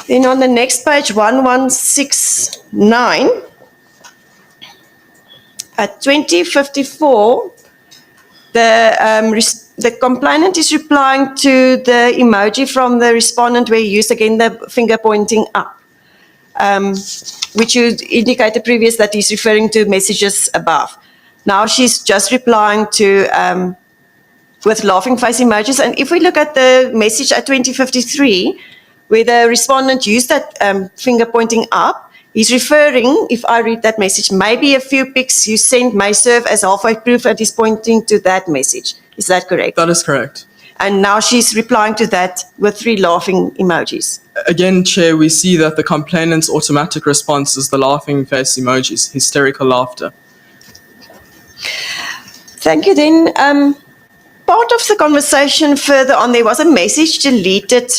Then on the next page, 1169, at 2054, the complainant is replying to the emoji from the respondent where he used again the finger pointing up, which you indicated previous that he's referring to messages above. Now she's just replying to with laughing face emojis. And if we look at the message at 2053, where the respondent used that finger pointing up, he's referring, if I read that message, maybe a few pics you sent may serve as halfway proof that he's pointing to that message. Is that correct? That is correct. And now she's replying to that with 3 laughing emojis. Again, Chair, we see that the complainant's automatic response is the laughing face emojis, hysterical laughter. Thank you. Then part of the conversation further on, there was a message deleted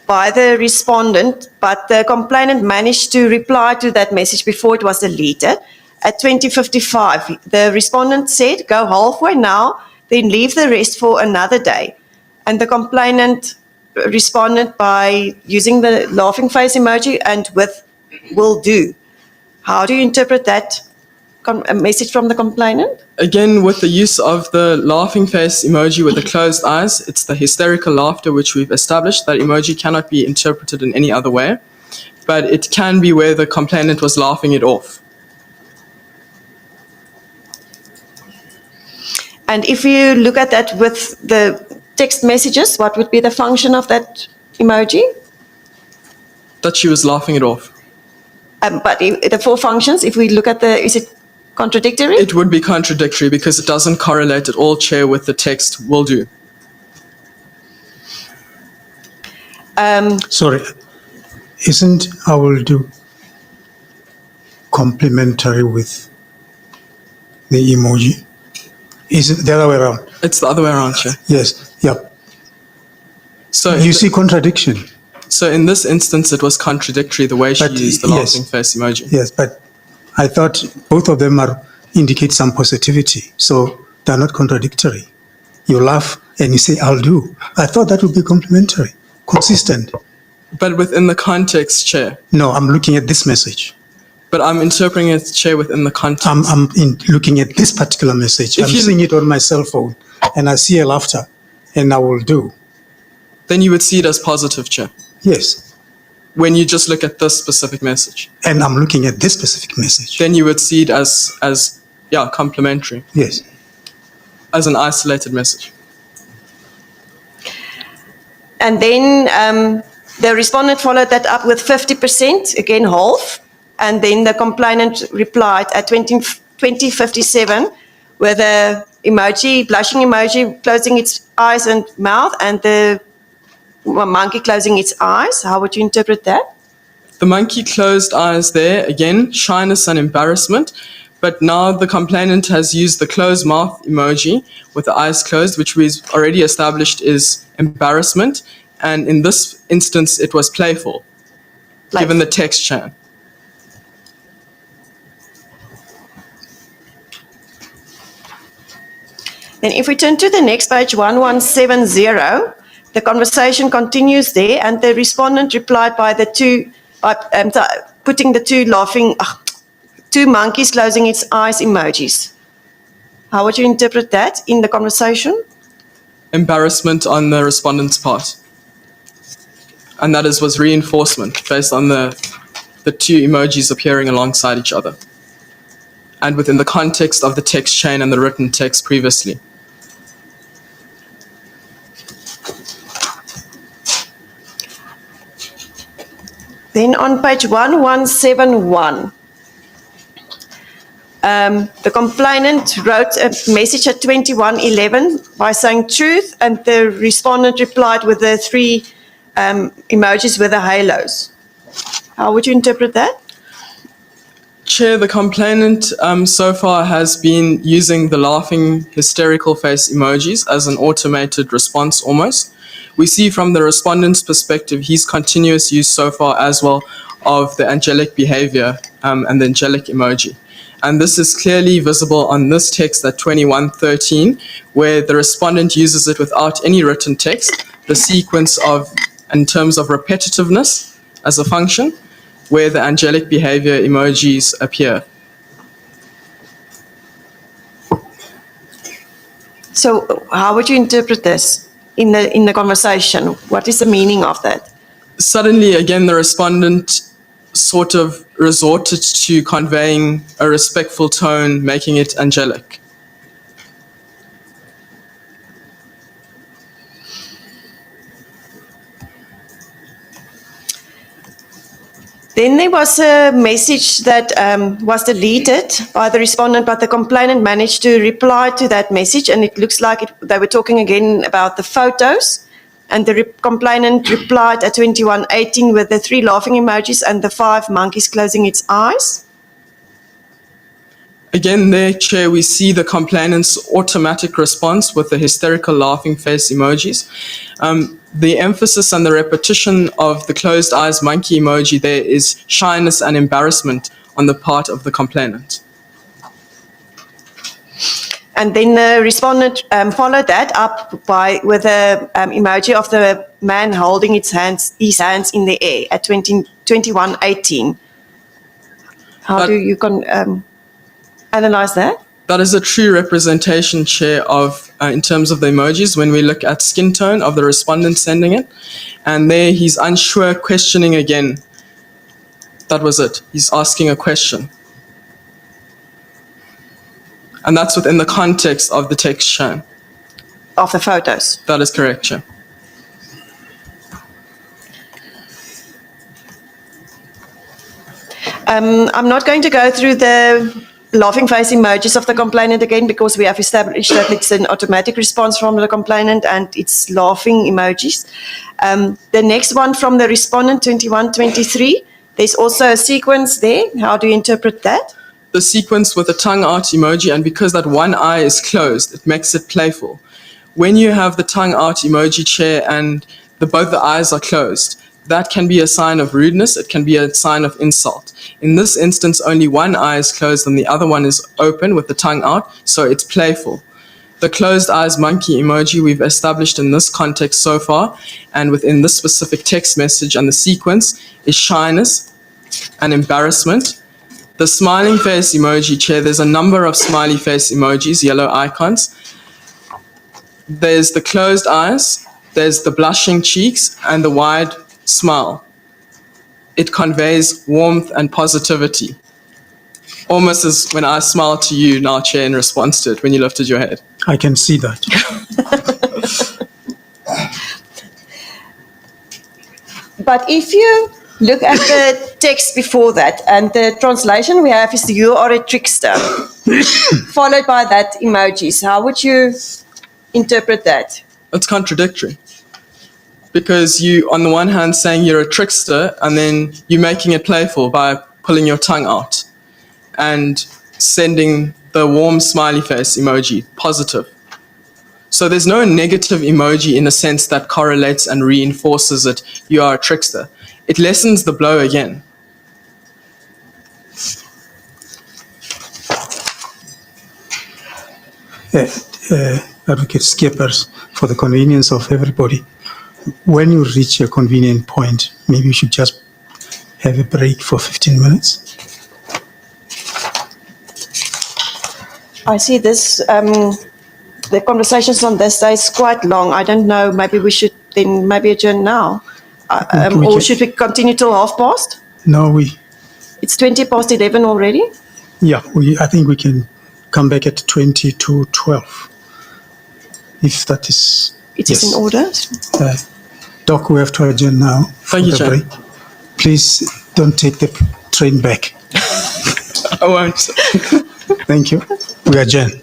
by the respondent, but the complainant managed to reply to that message before it was deleted. At 2055, the respondent said, go halfway now, then leave the rest for another day. And the complainant responded by using the laughing face emoji and with will do. How do you interpret that message from the complainant? Again, with the use of the laughing face emoji with the closed eyes, it's the hysterical laughter which we've established. That emoji cannot be interpreted in any other way, but it can be where the complainant was laughing it off. And if you look at that with the text messages, what would be the function of that emoji? That she was laughing it off. But the 4 functions, if we look at is it contradictory? It would be contradictory because it doesn't correlate at all, Chair, with the text will do. Sorry, isn't I will do complementary with the emoji? Is it the other way around? It's the other way around, Chair. Yes, yep. So You see contradiction. So in this instance, it was contradictory the way she used the laughing face emoji. Yes, but I thought both of them indicate some positivity, so they're not contradictory. You laugh and you say, I'll do. I thought that would be complementary, consistent. But within the context, Chair. No, I'm looking at this message. But I'm interpreting it, Chair, within the context. I'm looking at this particular message. I'm seeing it on my cell phone, and I see a laughter, and I will do. Then you would see it as positive, Chair. Yes. When you just look at this specific message. And I'm looking at this specific message. Then you would see it as complementary. Yes. As an isolated message. And then the respondent followed that up with 50%, again half. And then the complainant replied at 2057 with a emoji, blushing emoji, closing its eyes and mouth, and the monkey closing its eyes. How would you interpret that? The monkey closed eyes there, again, shyness and embarrassment. But now the complainant has used the closed mouth emoji with the eyes closed, which we've already established is embarrassment. And in this instance, it was playful, given the text chain. Then if we turn to the next page, 1170, the conversation continues there, and the respondent replied by putting the 2 laughing, 2 monkeys closing its eyes emojis. How would you interpret that in the conversation? Embarrassment on the respondent's part. And that was reinforcement based on the 2 emojis appearing alongside each other. And within the context of the text chain and the written text previously. Then on page 1171, the complainant wrote a message at 2111 by saying truth, and the respondent replied with the 3 emojis with the halos. How would you interpret that? Chair, the complainant so far has been using the laughing hysterical face emojis as an automated response almost. We see from the respondent's perspective his continuous use so far as well of the angelic behavior and the angelic emoji. And this is clearly visible on this text at 2113, where the respondent uses it without any written text, the sequence in terms of repetitiveness as a function where the angelic behavior emojis appear. So how would you interpret this in the conversation? What is the meaning of that? Suddenly, again, the respondent sort of resorted to conveying a respectful tone, making it angelic. Then there was a message that was deleted by the respondent, but the complainant managed to reply to that message, and it looks like they were talking again about the photos, and the complainant replied at 21:18 with the 3 laughing emojis and the 5 monkeys closing its eyes. Again, there, Chair, we see the complainant's automatic response with the hysterical laughing face emojis. The emphasis and the repetition of the closed eyes monkey emoji there is shyness and embarrassment on the part of the complainant. And then the respondent followed that up with a emoji of the man holding his hands in the air at 21:18. How do you analyze that? That is a true representation, Chair, of in terms of the emojis when we look at skin tone of the respondent sending it. And there he's unsure, questioning again. That was it. He's asking a question. And that's within the context of the text shown. Of the photos. That is correct, Chair. I'm not going to go through the laughing face emojis of the complainant again because we have established that it's an automatic response from the complainant and it's laughing emojis. The next one from the respondent, 21:23, there's also a sequence there. How do you interpret that? The sequence with the tongue out emoji, and because that one eye is closed, it makes it playful. When you have the tongue out emoji, Chair, and both the eyes are closed, that can be a sign of rudeness, it can be a sign of insult. In this instance, only one eye is closed and the other one is open with the tongue out, so it's playful. The closed eyes monkey emoji we've established in this context so far, and within this specific text message and the sequence, is shyness and embarrassment. The smiling face emoji, Chair, there's a number of smiley face emojis, yellow icons. There's the closed eyes, there's the blushing cheeks, and the wide smile. It conveys warmth and positivity. Almost as when I smile to you now, Chair, in response to it, when you lifted your head. I can see that. But if you look at the text before that, and the translation we have is "you are a trickster," followed by that emojis. How would you interpret that? It's contradictory. Because you, on the one hand, saying you're a trickster, and then you're making it playful by pulling your tongue out and sending the warm smiley face emoji, positive. So there's no negative emoji in a sense that correlates and reinforces it, you are a trickster. It lessens the blow again. Advocate Skippers, for the convenience of everybody, when you reach a convenient point, maybe you should just have a break for 15 minutes. I see this, the conversations on this day is quite long. I don't know, maybe we should then maybe adjourn now. Or should we continue till past? No, It's 11 already? Yeah, I think we can come back at 20 to 12. If that is... It is in order. Doc, we have to adjourn now. Thank you, Chair. Please don't take the train back. I won't. Thank you. We adjourn.